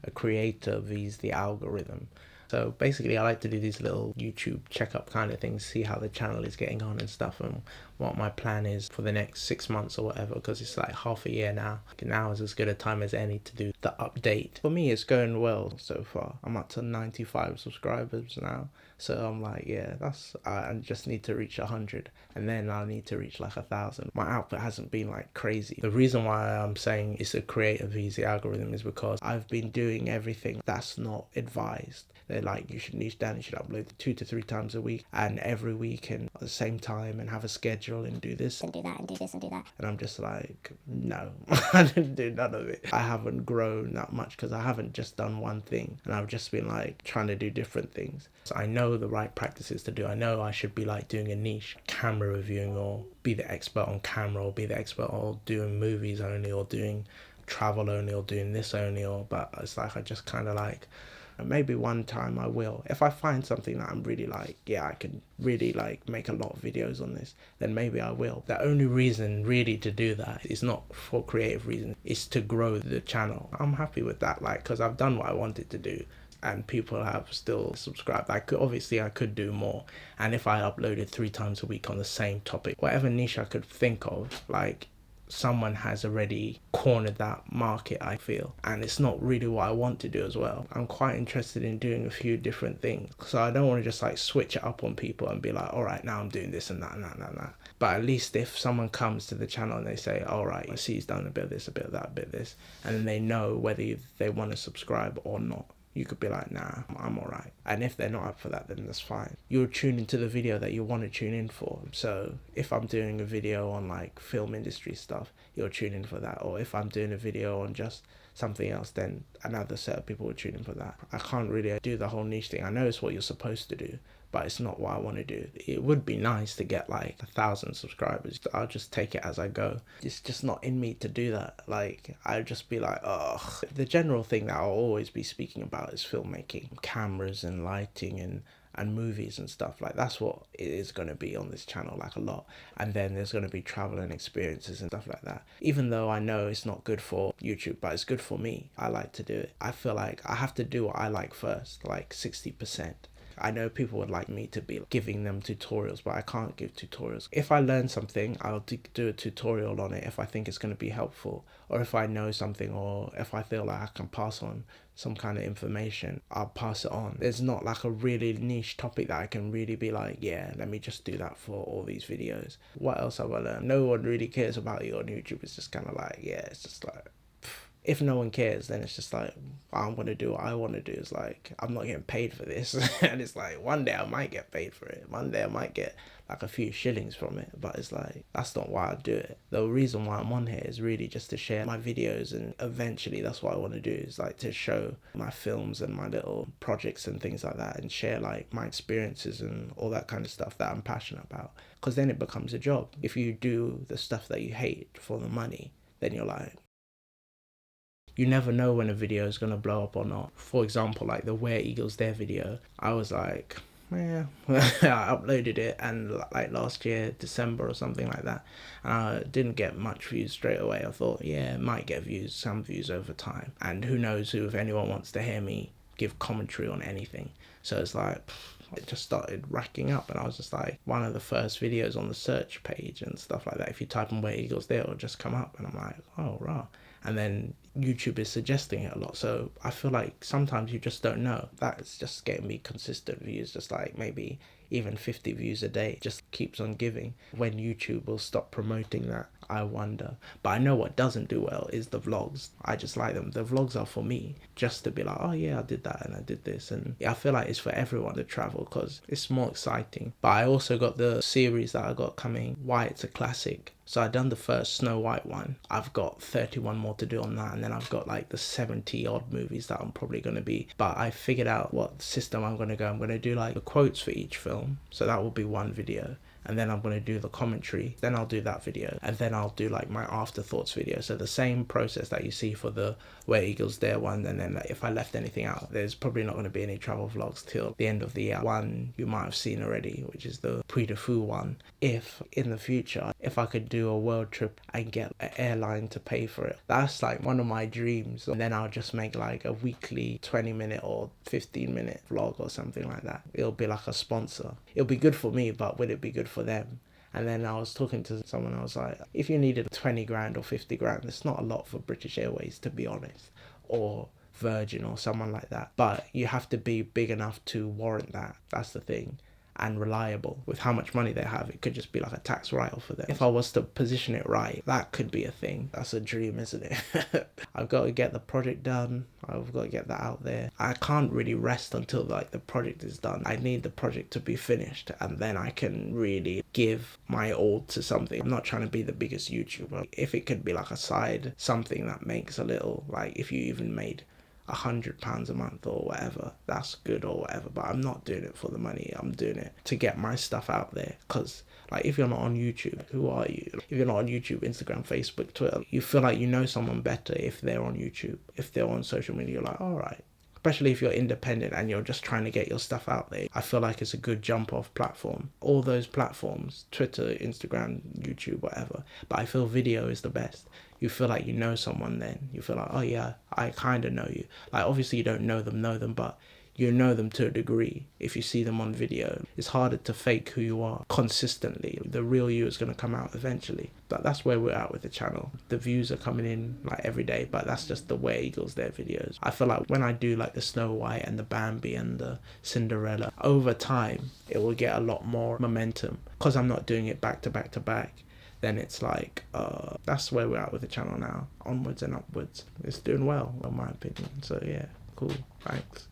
a creator vs the algorithm. So basically I like to do these little YouTube checkup kind of things, see how the channel is getting on and stuff, and what my plan is for the next 6 months or whatever, because it's like half a year now. Now is as good a time as any to do the update. For me, it's going well so far. I'm up to 95 subscribers now. So I'm like, yeah, I just need to reach 100, and then I'll need to reach like 1,000. My output hasn't been like crazy. The reason why I'm saying it's a creative easy algorithm is because I've been doing everything that's not advised. They're like, you should niche down, you should upload 2 to 3 times a week, and every week and at the same time, and have a schedule and do this and do that and do this and do that. And I'm just like, no, I didn't do none of it. I haven't grown that much because I haven't just done one thing, and I've just been like trying to do different things. So I know the right practices to do. I know I should be like doing a niche camera reviewing, or be the expert on camera, or be the expert on doing movies only, or doing travel only, or doing this only, or but it's like I just kind of like, maybe one time I will. If I find something that I'm really like, yeah, I can really like make a lot of videos on this, then maybe I will. The only reason really to do that is not for creative reasons, it's to grow the channel. I'm happy with that, like, because I've done what I wanted to do and people have still subscribed. I could do more, and if I uploaded 3 times a week on the same topic, whatever niche I could think of, like, someone has already cornered that market, I feel, and it's not really what I want to do as well. I'm quite interested in doing a few different things, so I don't want to just like switch it up on people and be like, all right, now I'm doing this and that and that and that. But at least if someone comes to the channel and they say, all right, I see he's done a bit of this, a bit of that, a bit of this, and then they know whether they want to subscribe or not. You could be like, nah, I'm alright. And if they're not up for that, then that's fine. You'll tune into the video that you want to tune in for. So if I'm doing a video on like film industry stuff, you'll tune in for that. Or if I'm doing a video on just something else, then another set of people will tune in for that. I can't really do the whole niche thing. I know it's what you're supposed to do, but it's not what I want to do. It would be nice to get like 1,000 subscribers. I'll just take it as I go. It's just not in me to do that. Like, I'd just be like, ugh. The general thing that I'll always be speaking about is filmmaking, cameras and lighting and movies and stuff. Like, that's what it is going to be on this channel, like, a lot. And then there's going to be travel and experiences and stuff like that. Even though I know it's not good for YouTube, but it's good for me. I like to do it. I feel like I have to do what I like first, like 60%. I know people would like me to be giving them tutorials, but I can't give tutorials. If I learn something, I'll do a tutorial on it if I think it's going to be helpful, or if I know something, or if I feel like I can pass on some kind of information, I'll pass it on. There's not like a really niche topic that I can really be like, yeah, let me just do that for all these videos. What else have I learned? No one really cares about you on YouTube. It's just kind of like, yeah, it's just like, if no one cares, then it's just like, I'm going to do what I want to do. It's like, I'm not getting paid for this. And it's like, one day I might get paid for it. One day I might get like a few shillings from it. But it's like, that's not why I do it. The reason why I'm on here is really just to share my videos. And eventually that's what I want to do, is like to show my films and my little projects and things like that, and share like my experiences and all that kind of stuff that I'm passionate about. Because then it becomes a job. If you do the stuff that you hate for the money, then you're like, you never know when a video is going to blow up or not. For example, like the Where Eagles Dare video, I was like, yeah, I uploaded it, and like last year, December or something like that, and I didn't get much views straight away. I thought, yeah, it might get views, some views over time. And who knows if anyone wants to hear me give commentary on anything. So it's like, it just started racking up, and I was just like one of the first videos on the search page and stuff like that. If you type in Where Eagles Dare, it'll just come up, and I'm like, oh, rah. And then YouTube is suggesting it a lot. So I feel like sometimes you just don't know. That's just getting me consistent views, just like maybe even 50 views a day, just keeps on giving. When YouTube will stop promoting that, I wonder. But I know what doesn't do well is the vlogs. I just like them. The vlogs are for me, just to be like, oh yeah, I did that and I did this. And yeah, I feel like it's for everyone to travel because it's more exciting. But I also got the series that I got coming, Why It's a Classic. So I done the first Snow White one. I've got 31 more to do on that, and then I've got like the 70 odd movies that I'm probably going to be. But I figured out what system I'm going to go. I'm going to do like the quotes for each film. So that will be one video. and then I'm going to do the commentary, then I'll do that video, and then I'll do like my afterthoughts video. So the same process that you see for the Where Eagles Dare one, and then like, if I left anything out, there's probably not going to be any travel vlogs till the end of the year. One you might have seen already, which is the Puy de Fou one. If in the future, if I could do a world trip and get an airline to pay for it, that's like one of my dreams. And then I'll just make like a weekly 20-minute or 15-minute vlog or something like that. It'll be like a sponsor. It'll be good for me, but will it be good for them? And then I was talking to someone, I was like, if you needed 20 grand or 50 grand, it's not a lot for British Airways, to be honest, or Virgin or someone like that. But you have to be big enough to warrant that. That's the thing. And reliable. With how much money they have, it could just be like a tax write-off for them. If I was to position it right, that could be a thing. That's a dream, isn't it? I've got to get the project done. I've got to get that out there. I can't really rest until like the project is done. I need the project to be finished, and then I can really give my all to something. I'm not trying to be the biggest YouTuber. If it could be like a side, something that makes a little, like if you even made £100 a month or whatever, that's good or whatever, but I'm not doing it for the money. I'm doing it to get my stuff out there, because like if you're not on YouTube, who are you? If you're not on YouTube, Instagram, Facebook, Twitter, you feel like you know someone better if they're on YouTube. If they're on social media, you're like, all right. Especially if you're independent and you're just trying to get your stuff out there, I feel like it's a good jump off platform. All those platforms, Twitter, Instagram, YouTube, whatever, but I feel video is the best. You feel like you know someone then. You feel like, oh yeah, I kind of know you. Like obviously you don't know them, but you know them to a degree. If you see them on video, it's harder to fake who you are consistently. The real you is going to come out eventually. But that's where we're at with the channel. The views are coming in like every day, but that's just the Where Eagles Dare videos. I feel like when I do like the Snow White and the Bambi and the Cinderella, over time it will get a lot more momentum, because I'm not doing it back to back to back. Then it's like, that's where we're at with the channel now. Onwards and upwards. It's doing well, in my opinion. So yeah, cool. Thanks.